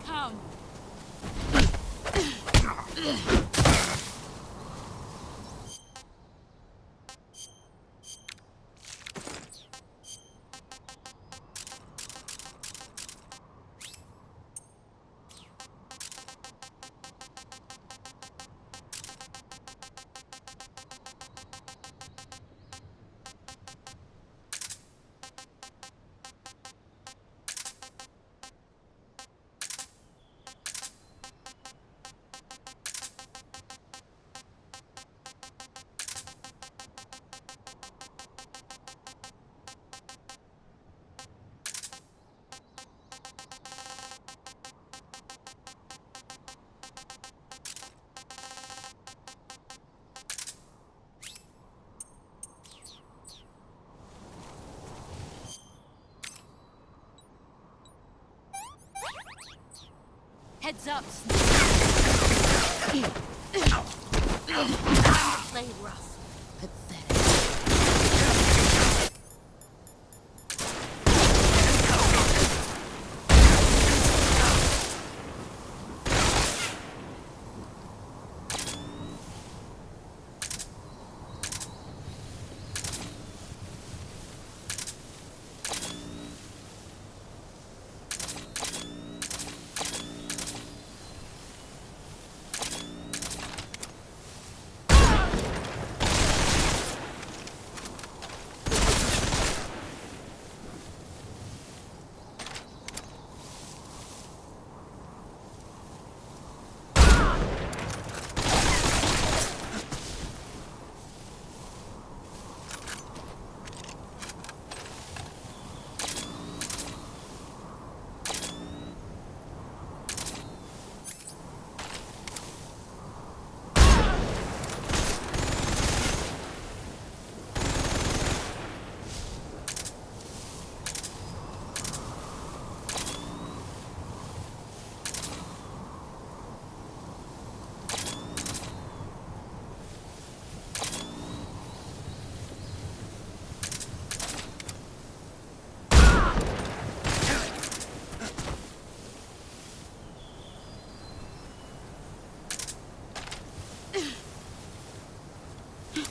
Come. Heads up. Play rough. Pathetic.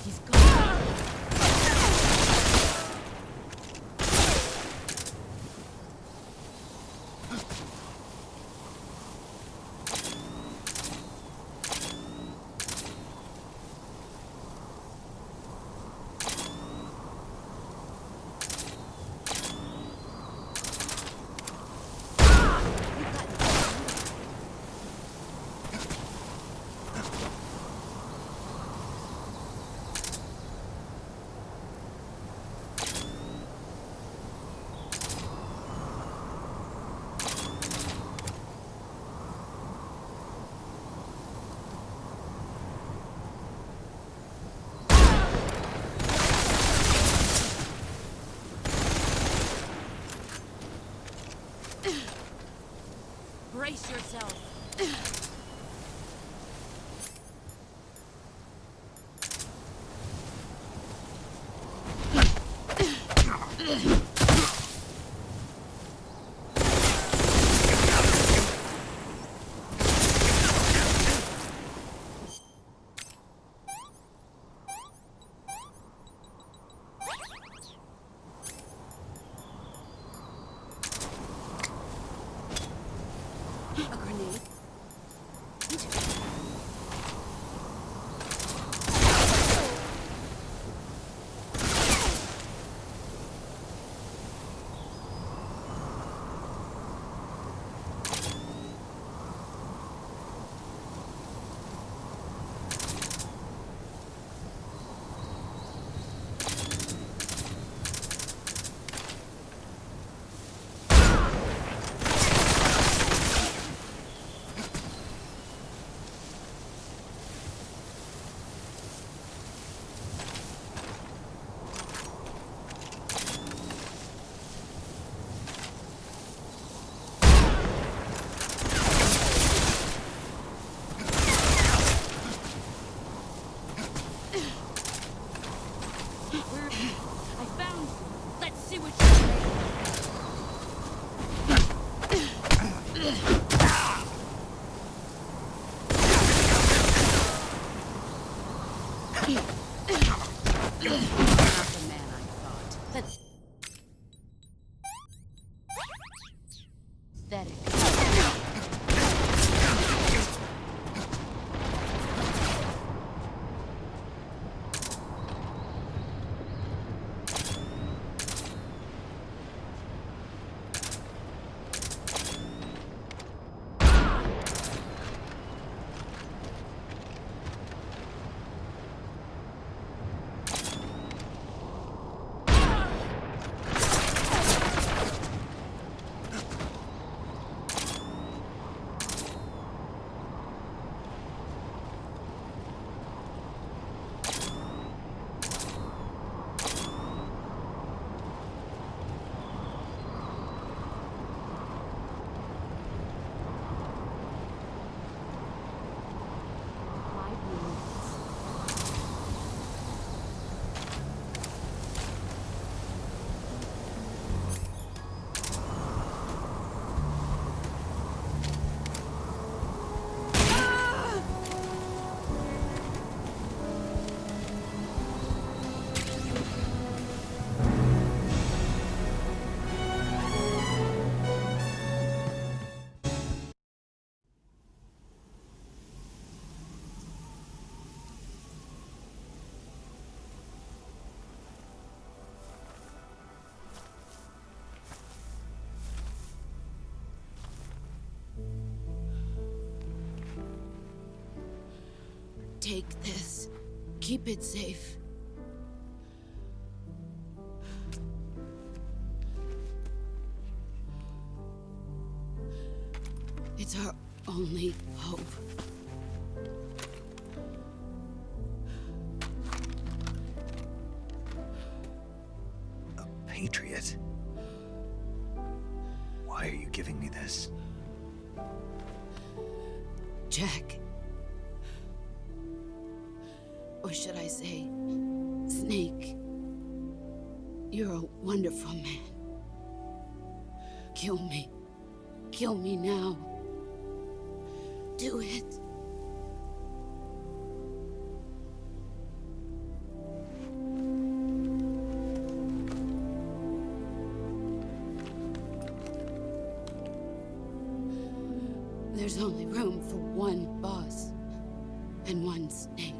He's gone. Brace yourself. A grenade. Take this. Keep it safe. It's our only hope. A patriot? Why are you giving me this? Jack. Or should I say, Snake. You're a wonderful man. Kill me. Kill me now. Do it. There's only room for one boss and one snake.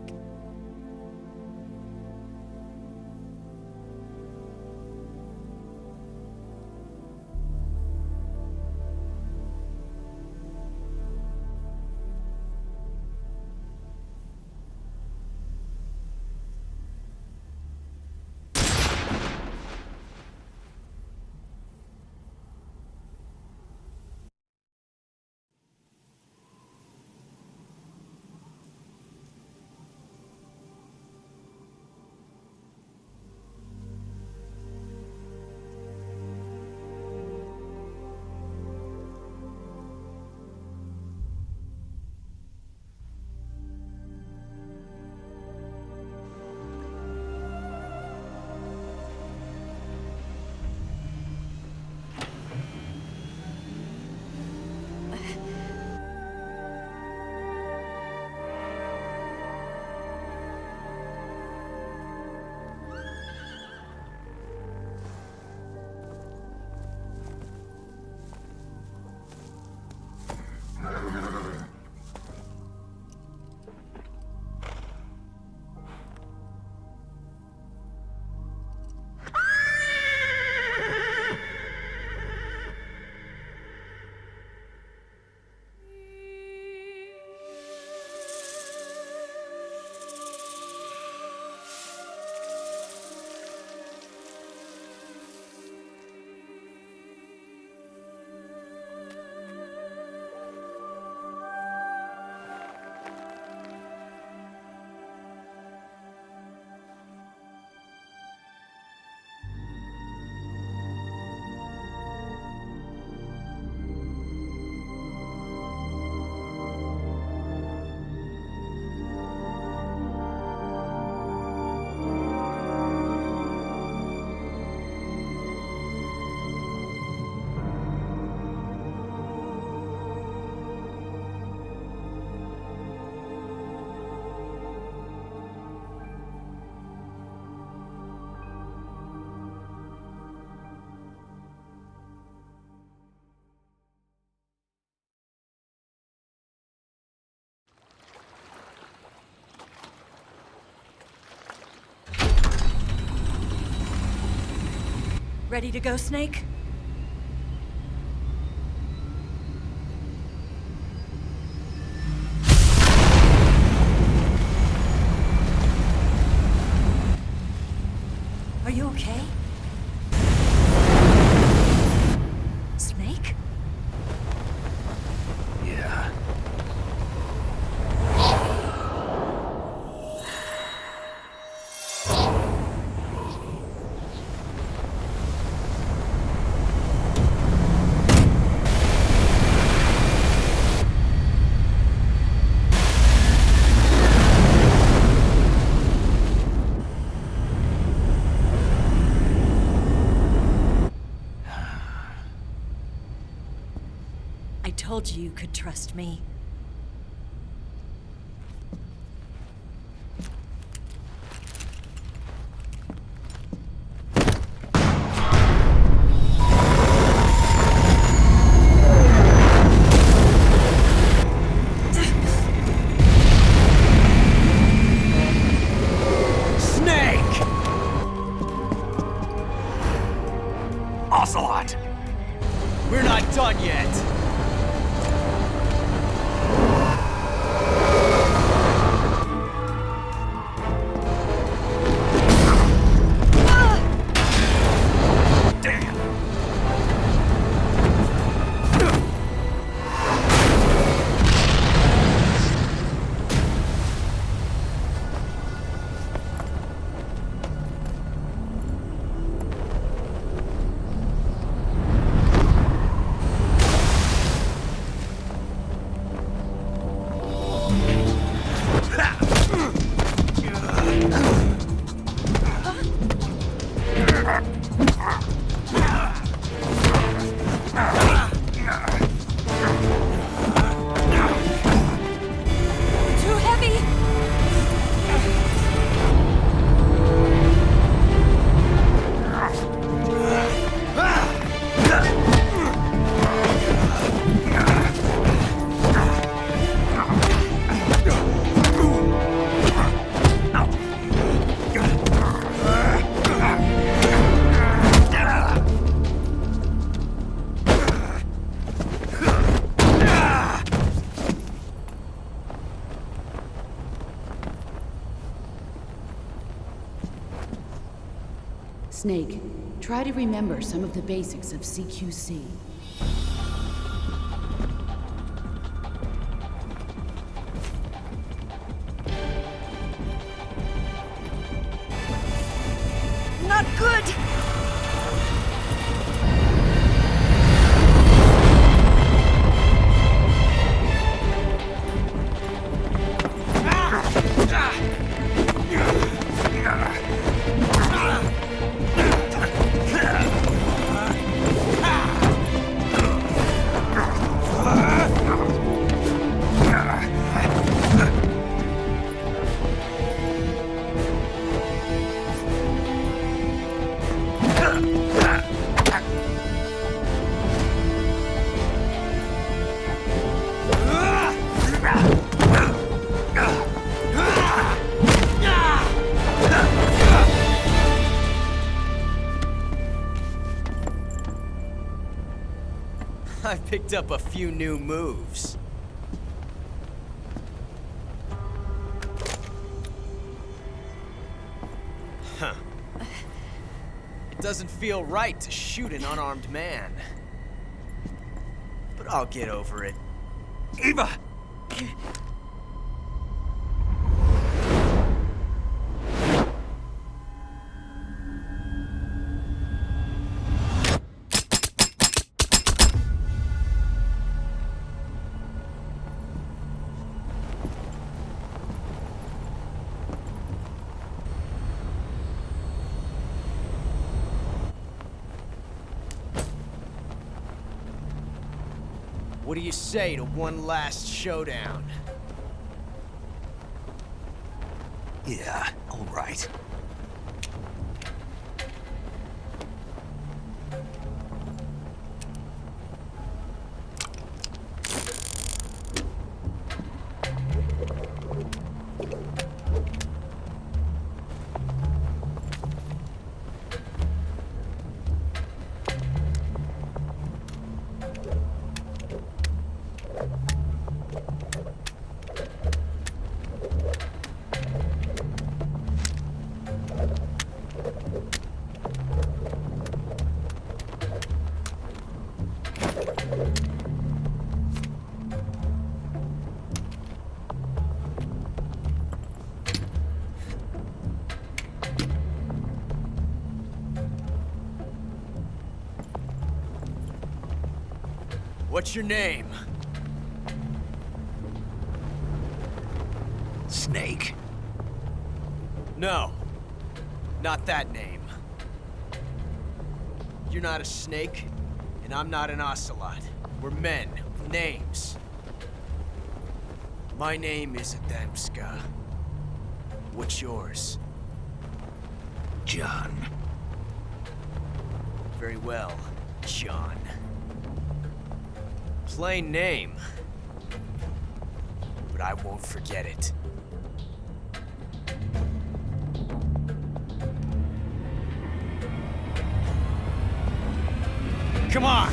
Ready to go, Snake? Are you okay? Snake? Yeah. I told you you could trust me. Snake! Ocelot! We're not done yet! Snake, try to remember some of the basics of CQC. Not good! I picked up a few new moves. Huh. It doesn't feel right to shoot an unarmed man. But I'll get over it. Eva! What do you say to one last showdown? Yeah, all right. What's your name? Snake. No. Not that name. You're not a snake, and I'm not an ocelot. We're men with names. My name is Adamska. What's yours? John. Very well, John. Plain name. But I won't forget it. Come on!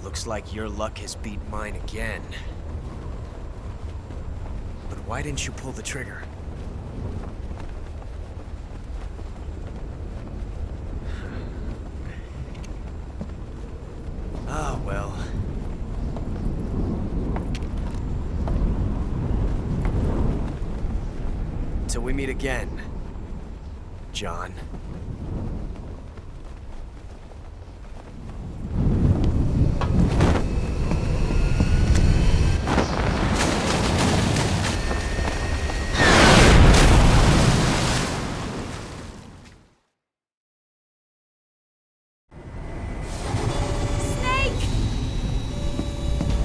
Looks like your luck has beat mine again. But why didn't you pull the trigger? Until we meet again, John. Snake!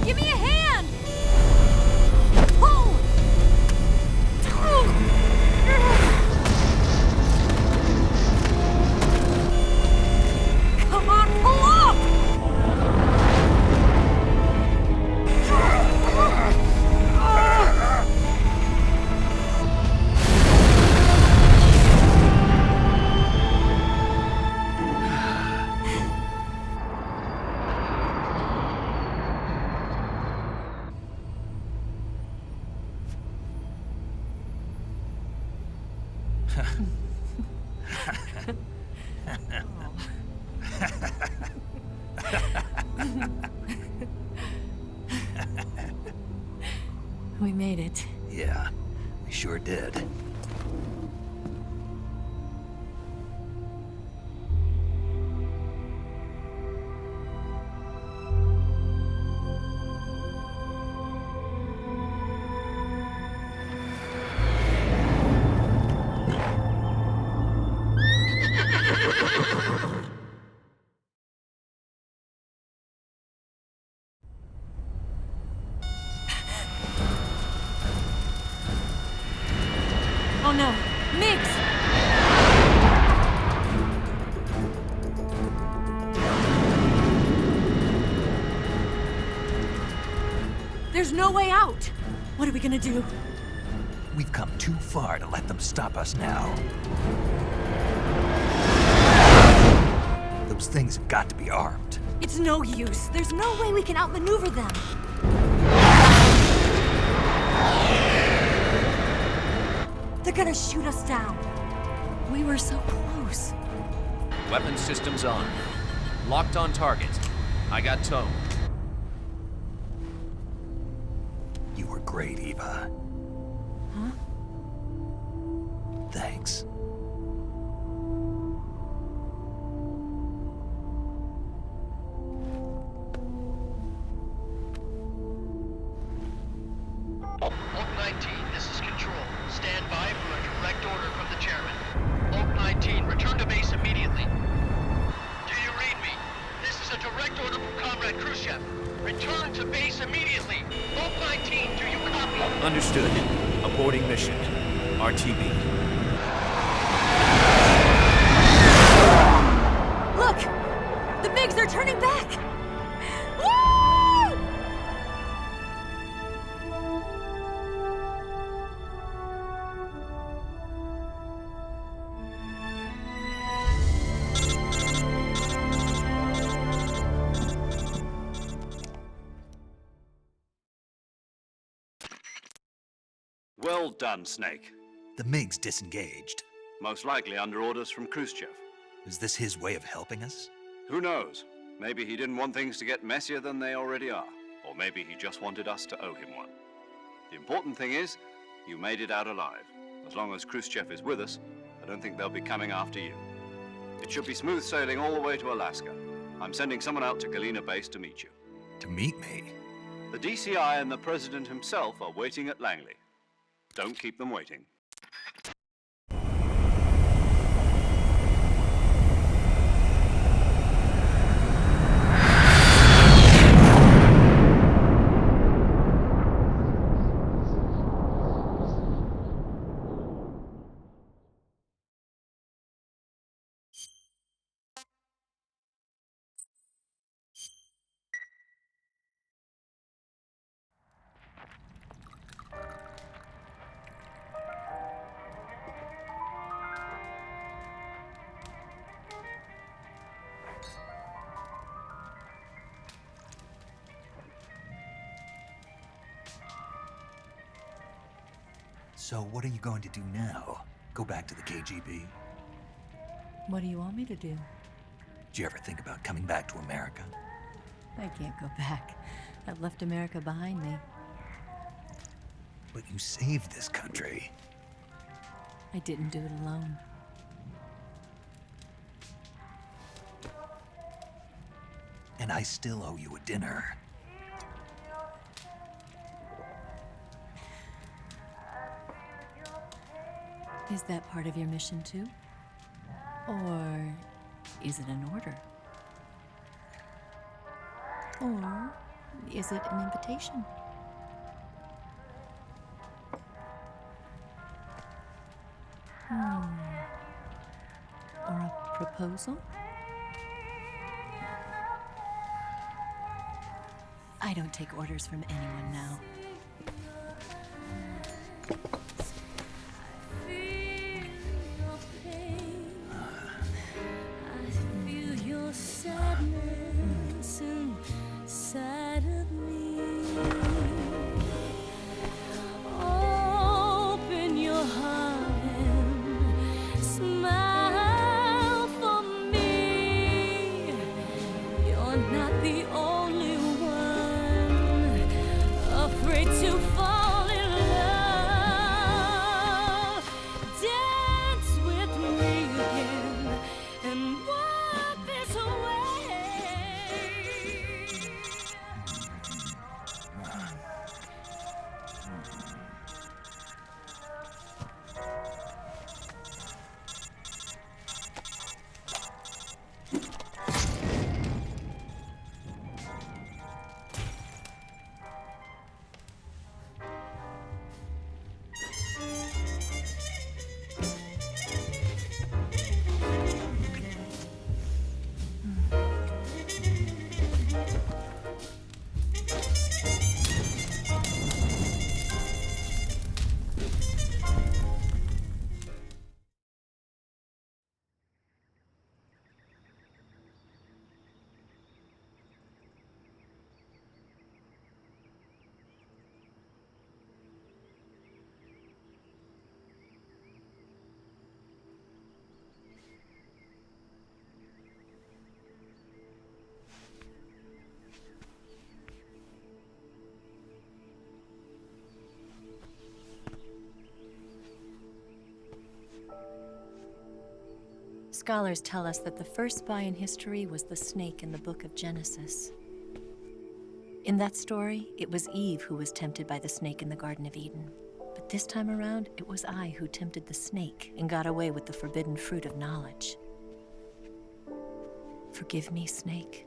Give me a hand! Pull! Come on, pull up! We made it. Yeah, we sure did. Oh no, Miggs! There's no way out! What are we gonna do? We've come too far to let them stop us now. Those things have got to be armed. It's no use. There's no way we can outmaneuver them. They're gonna shoot us down. We were so close. Weapon systems on. Locked on target. I got towed. You were great, Eva. Huh? Thanks. Oak 19, this is Control. Stand by for a direct order from the chairman. Oak 19, return to base immediately. Do you read me? This is a direct order from Comrade Khrushchev. Return to base immediately. Oak 19, do you copy? Understood. Aborting mission. RTB. Look! The MiGs are turning back! Woo! Well done, Snake. The MiGs disengaged. Most likely under orders from Khrushchev. Is this his way of helping us? Who knows? Maybe he didn't want things to get messier than they already are. Or maybe he just wanted us to owe him one. The important thing is, you made it out alive. As long as Khrushchev is with us, I don't think they'll be coming after you. It should be smooth sailing all the way to Alaska. I'm sending someone out to Galena Base to meet you. To meet me? The DCI and the President himself are waiting at Langley. Don't keep them waiting. So what are you going to do now? Go back to the KGB? What do you want me to do? Did you ever think about coming back to America? I can't go back. I've left America behind me. But you saved this country. I didn't do it alone. And I still owe you a dinner. Is that part of your mission too? Or is it an order? Or is it an invitation? Or a proposal? I don't take orders from anyone now. Sadness inside of me. Open your heart and smile for me. You're not the only one afraid to fall in love. Dance with me again and walk this way. Scholars tell us that the first spy in history was the snake in the book of Genesis. In that story, it was Eve who was tempted by the snake in the Garden of Eden. But this time around, it was I who tempted the snake and got away with the forbidden fruit of knowledge. Forgive me, snake.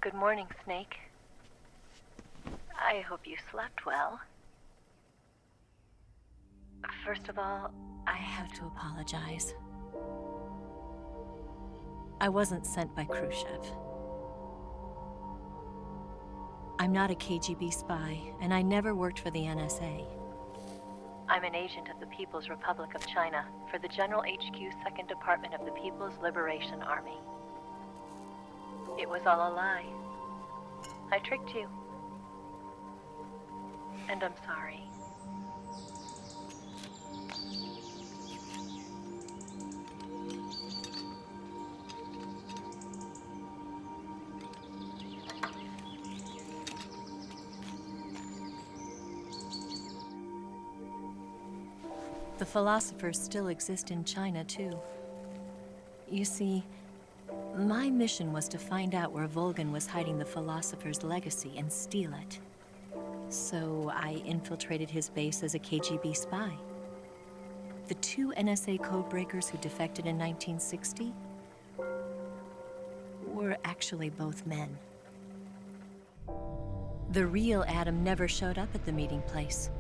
Good morning, Snake. I hope you slept well. First of all, I have to apologize. I wasn't sent by Khrushchev. I'm not a KGB spy, and I never worked for the NSA. I'm an agent of the People's Republic of China for the General HQ 2nd Department of the People's Liberation Army. It was all a lie. I tricked you. And I'm sorry. The philosophers still exist in China, too. You see, my mission was to find out where Volgan was hiding the philosopher's legacy and steal it. So I infiltrated his base as a KGB spy. The two NSA codebreakers who defected in 1960 were actually both men. The real Adam never showed up at the meeting place,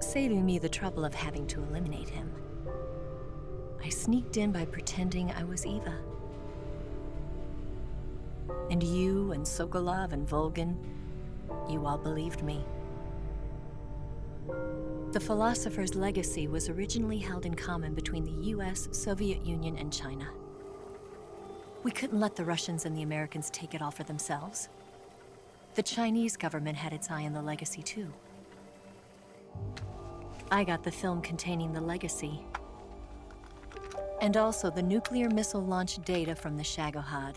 saving me the trouble of having to eliminate him. I sneaked in by pretending I was Eva. And you and Sokolov and Volgin, you all believed me. The philosopher's legacy was originally held in common between the US, Soviet Union, and China. We couldn't let the Russians and the Americans take it all for themselves. The Chinese government had its eye on the legacy too. I got the film containing the legacy, and also the nuclear missile launch data from the Shagohod.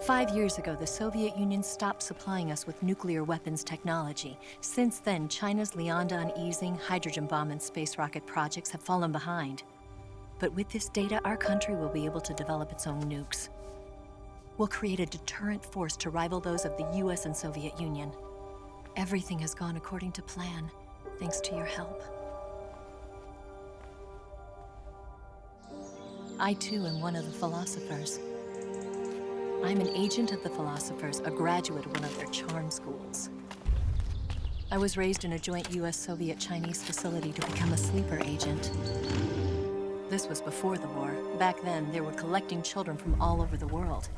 5 years ago, the Soviet Union stopped supplying us with nuclear weapons technology. Since then, China's Liaodong easing, hydrogen bomb, and space rocket projects have fallen behind. But with this data, our country will be able to develop its own nukes. We'll create a deterrent force to rival those of the US and Soviet Union. Everything has gone according to plan, thanks to your help. I too am one of the philosophers. I'm an agent of the philosophers, a graduate of one of their charm schools. I was raised in a joint US-Soviet-Chinese facility to become a sleeper agent. This was before the war. Back then, they were collecting children from all over the world.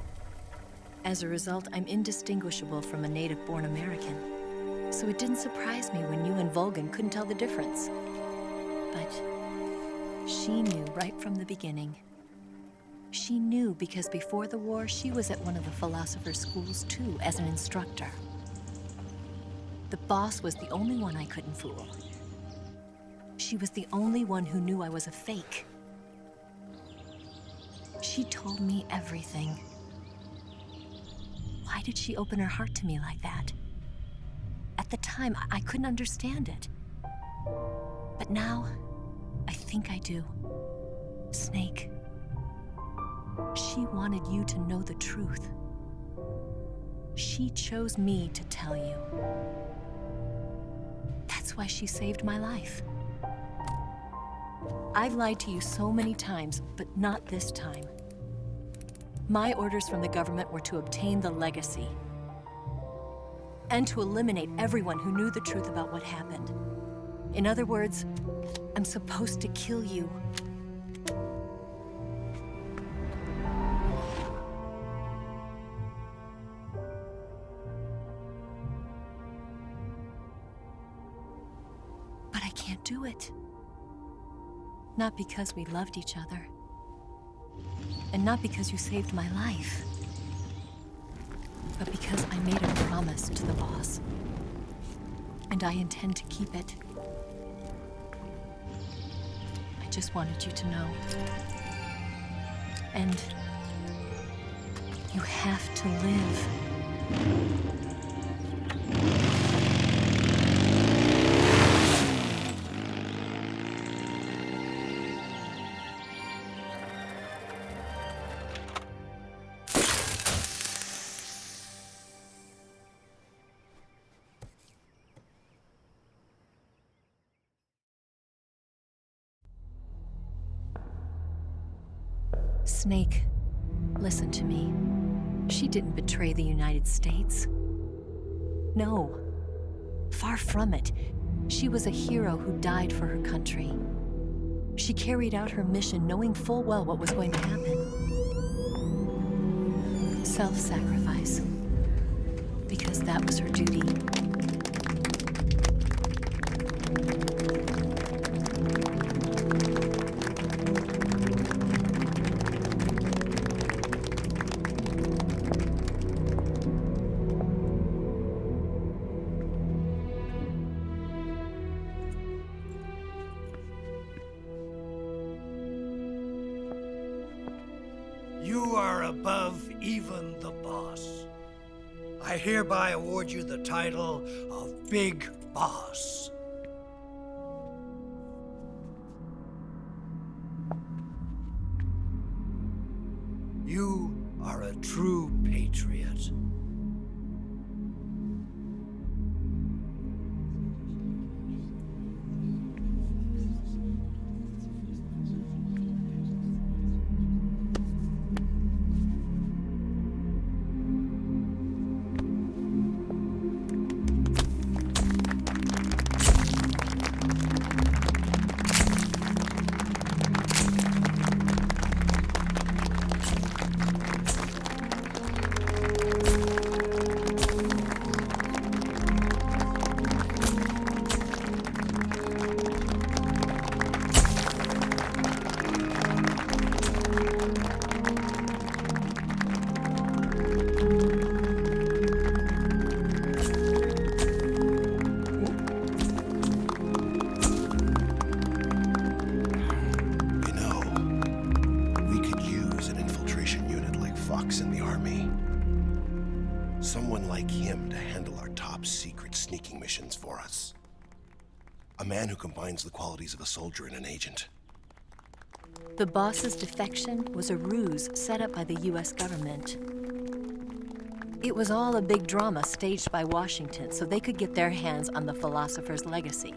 As a result, I'm indistinguishable from a native-born American. So it didn't surprise me when you and Volgin couldn't tell the difference. But she knew right from the beginning. She knew because before the war, she was at one of the philosopher's schools too, as an instructor. The boss was the only one I couldn't fool. She was the only one who knew I was a fake. She told me everything. Why did she open her heart to me like that? At the time, I couldn't understand it. But now, I think I do. Snake. She wanted you to know the truth. She chose me to tell you. That's why she saved my life. I've lied to you so many times, but not this time. My orders from the government were to obtain the legacy and to eliminate everyone who knew the truth about what happened. In other words, I'm supposed to kill you. But I can't do it. Not because we loved each other. And not because you saved my life. But because I made a promise to the boss. And I intend to keep it. I just wanted you to know. And you have to live. Snake, listen to me. She didn't betray the United States. No, far from it. She was a hero who died for her country. She carried out her mission knowing full well what was going to happen. Self-sacrifice. Because that was her duty. You are above even the boss. I hereby award you the title of Big Boss. You are a true patriot. missions for us. A man who combines the qualities of a soldier and an agent. The boss's defection was a ruse set up by the US government. It was all a big drama staged by Washington so they could get their hands on the philosopher's legacy.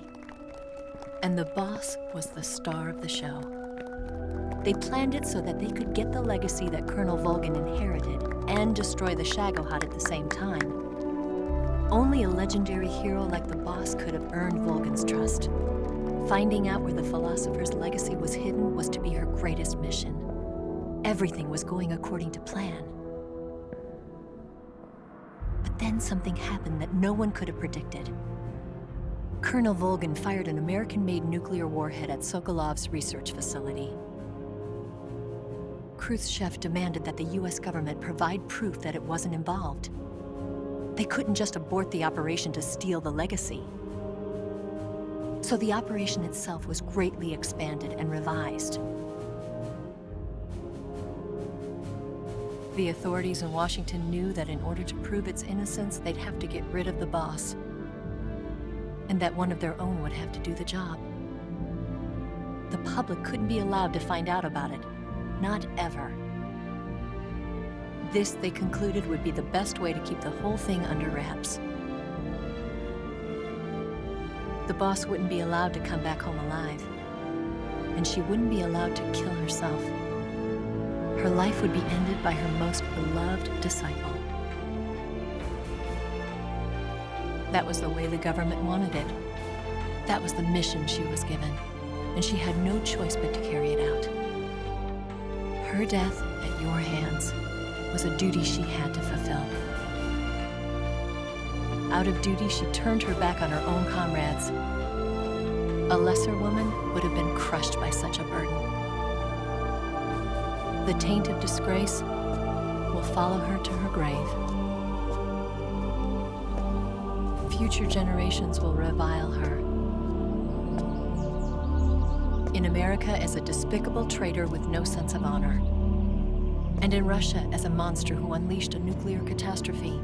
And the boss was the star of the show. They planned it so that they could get the legacy that Colonel Volgin inherited and destroy the Shagohod at the same time. Only a legendary hero like the boss could have earned Volgin's trust. Finding out where the philosopher's legacy was hidden was to be her greatest mission. Everything was going according to plan. But then something happened that no one could have predicted. Colonel Volgin fired an American-made nuclear warhead at Sokolov's research facility. Khrushchev demanded that the US government provide proof that it wasn't involved. They couldn't just abort the operation to steal the legacy. So the operation itself was greatly expanded and revised. The authorities in Washington knew that in order to prove its innocence, they'd have to get rid of the boss, and that one of their own would have to do the job. The public couldn't be allowed to find out about it, not ever. This, they concluded, would be the best way to keep the whole thing under wraps. The boss wouldn't be allowed to come back home alive, and she wouldn't be allowed to kill herself. Her life would be ended by her most beloved disciple. That was the way the government wanted it. That was the mission she was given, and she had no choice but to carry it out. Her death at your hands was a duty she had to fulfill. Out of duty, she turned her back on her own comrades. A lesser woman would have been crushed by such a burden. The taint of disgrace will follow her to her grave. Future generations will revile her. In America as a despicable traitor with no sense of honor. And in Russia as a monster who unleashed a nuclear catastrophe.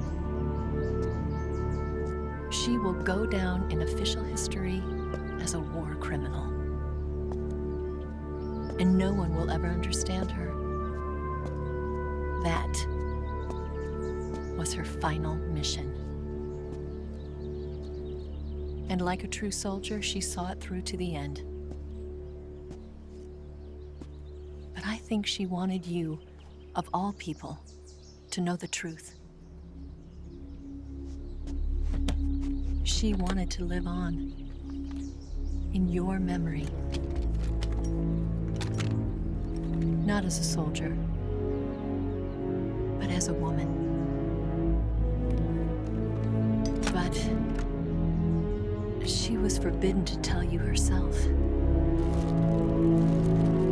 She will go down in official history as a war criminal. And no one will ever understand her. That was her final mission. And like a true soldier, she saw it through to the end. But I think she wanted you, of all people, to know the truth. She wanted to live on in your memory. Not as a soldier, but as a woman. But she was forbidden to tell you herself.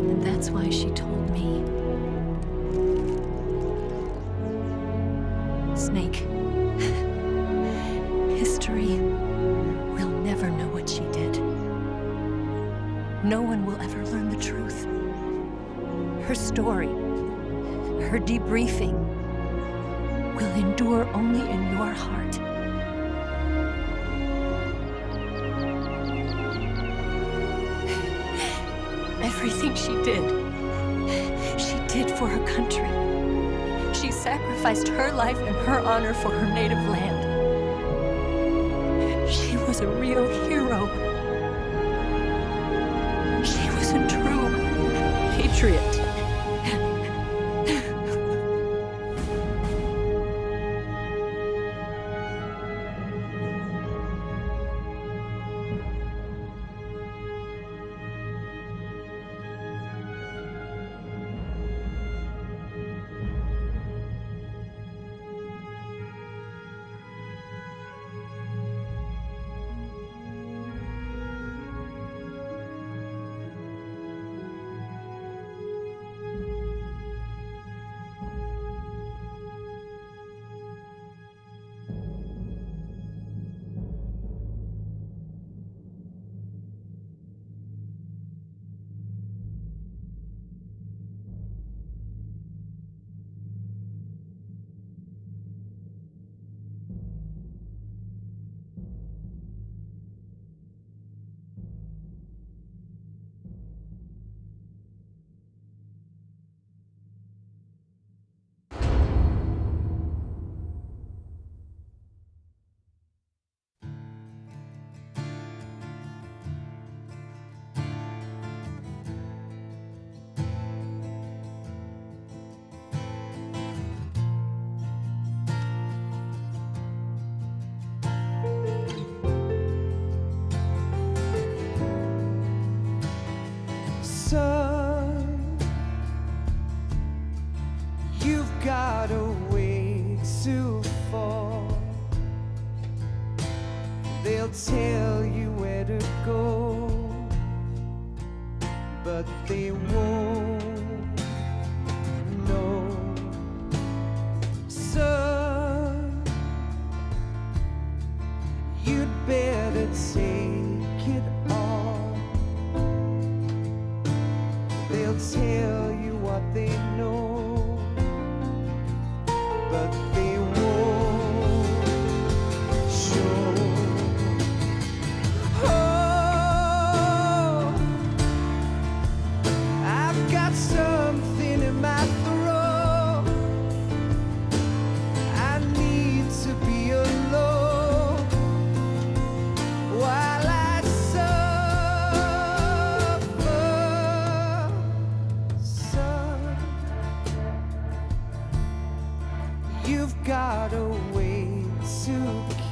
And that's why she told me. Snake, history will never know what she did. No one will ever learn the truth. Her story, her debriefing, will endure only in your heart. Everything she did for her country. She sacrificed her life and her honor for her native land. She was a real hero. She was a true patriot. Son, you've got a way to fall. They'll tell you where to go, but they won't know. Son, you'd better take it all. They'll tell you what they know, but they won't show. Oh, I've got something in my throat. I need to be alone while I suffer. Son, you've got a way to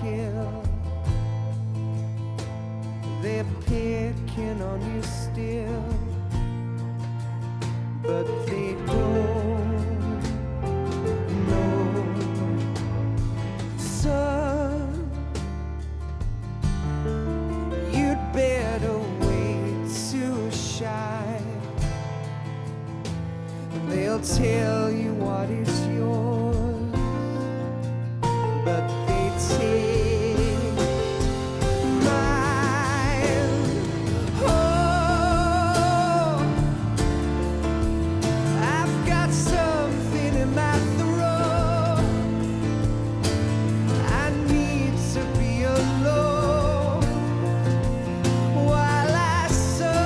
kill. They're picking on you still, but they don't know. Son, you'd better wait to shine. They'll tell you what is yours, but they take mine. Oh, I've got something in my throat. I need to be alone while I suffer.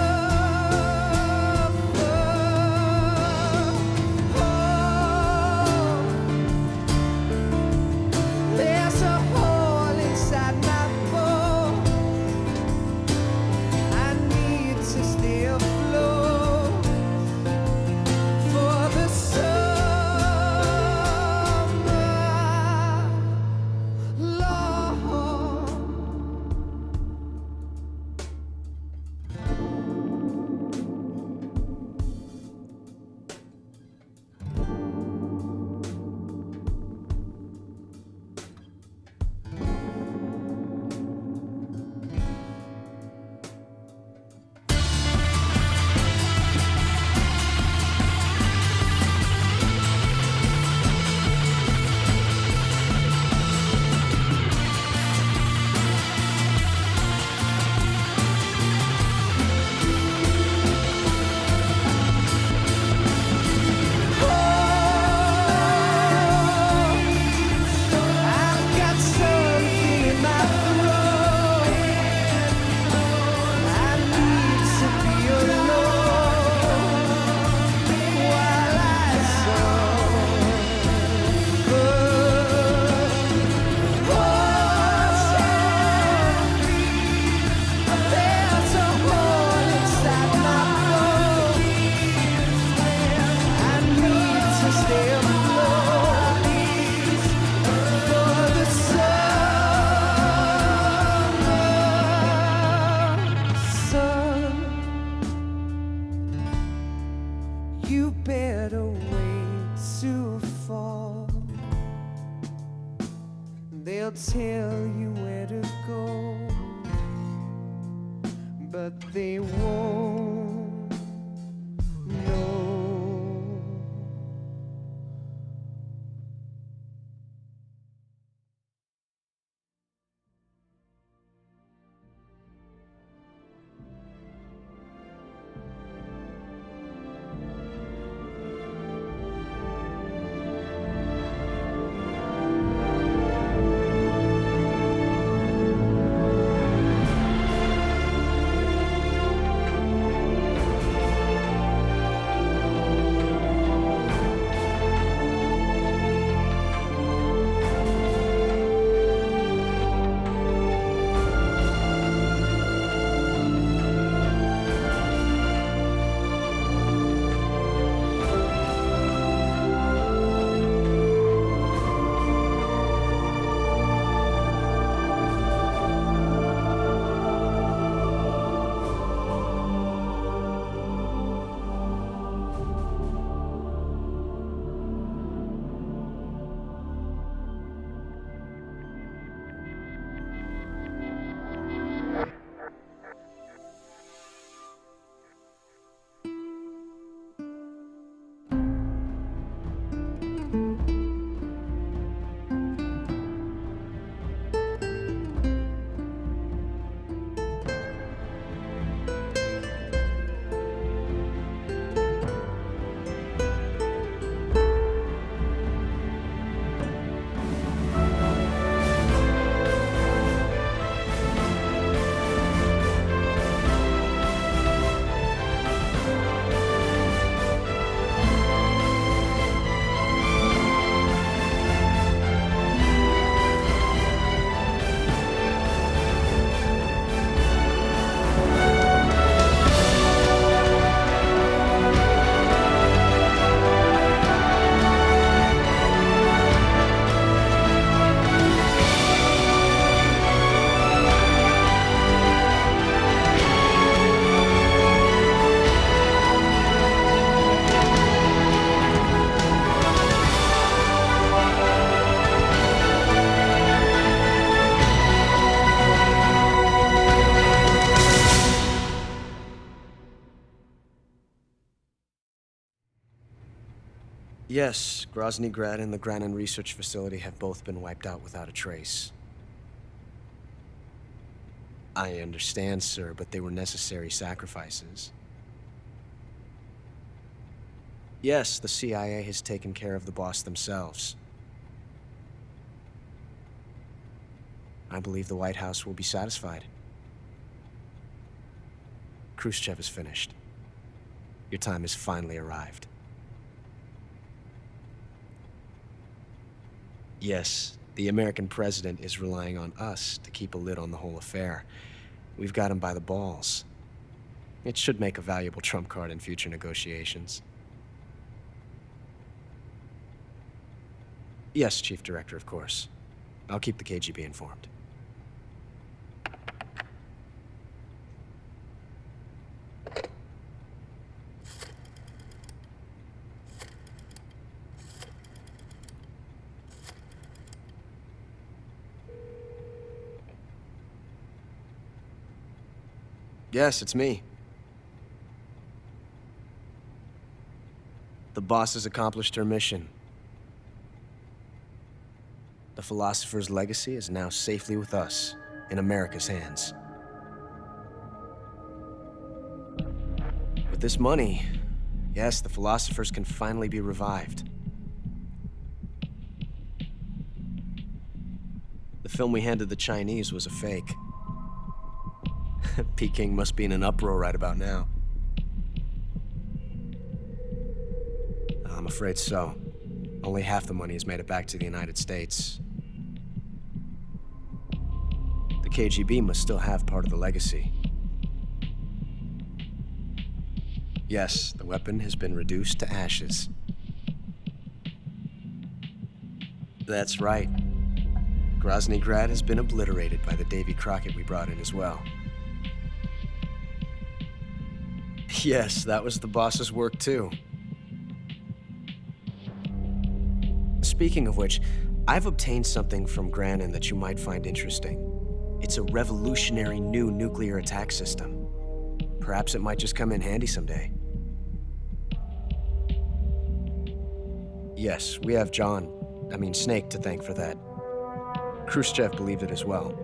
Oh, there's a hole inside my bones. I need to stay afloat for the summer, Lord. I've got something in my throat. I need to be alone while I suffer. Oh, there's a hole inside my bones. I need to stay afloat for the summer. Son, you better wait to fall. They'll tell you where to go, but they won't know. Yes, Grozny Grad and the Granin Research Facility have both been wiped out without a trace. I understand, sir, but they were necessary sacrifices. Yes, the CIA has taken care of the boss themselves. I believe the White House will be satisfied. Khrushchev is finished. Your time has finally arrived. Yes, the American president is relying on us to keep a lid on the whole affair. We've got him by the balls. It should make a valuable trump card in future negotiations. Yes, Chief Director, of course. I'll keep the KGB informed. Yes, it's me. The boss has accomplished her mission. The philosopher's legacy is now safely with us, in America's hands. With this money, yes, the philosophers can finally be revived. The film we handed the Chinese was a fake. Peking must be in an uproar right about now. I'm afraid so. Only half the money has made it back to the United States. The KGB must still have part of the legacy. Yes, the weapon has been reduced to ashes. That's right. Grozny Grad has been obliterated by the Davy Crockett we brought in as well. Yes, that was the boss's work too. Speaking of which, I've obtained something from Granin that you might find interesting. It's a revolutionary new nuclear attack system. Perhaps it might just come in handy someday. Yes, we have Snake to thank for that. Khrushchev believed it as well.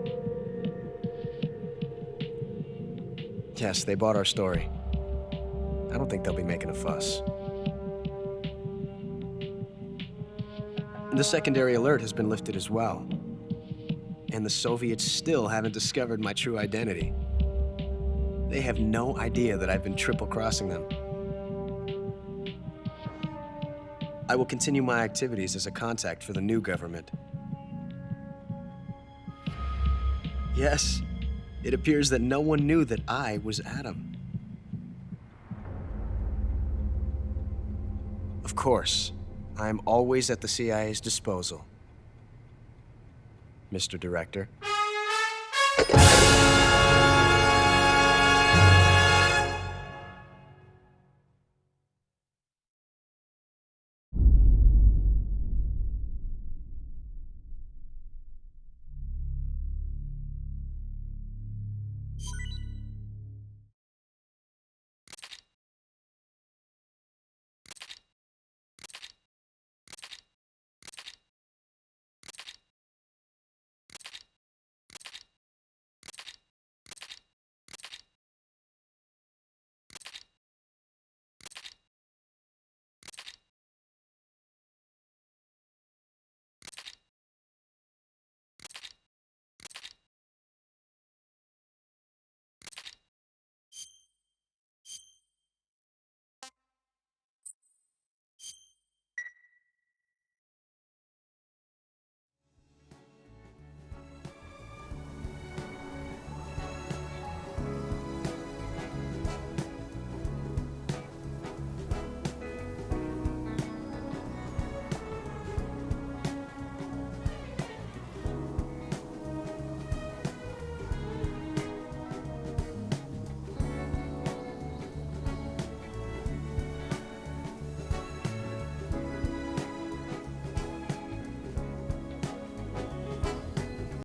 Yes, they bought our story. I don't think they'll be making a fuss. The secondary alert has been lifted as well. And the Soviets still haven't discovered my true identity. They have no idea that I've been triple-crossing them. I will continue my activities as a contact for the new government. Yes, it appears that no one knew that I was Adam. Of course, I'm always at the CIA's disposal, Mr. Director.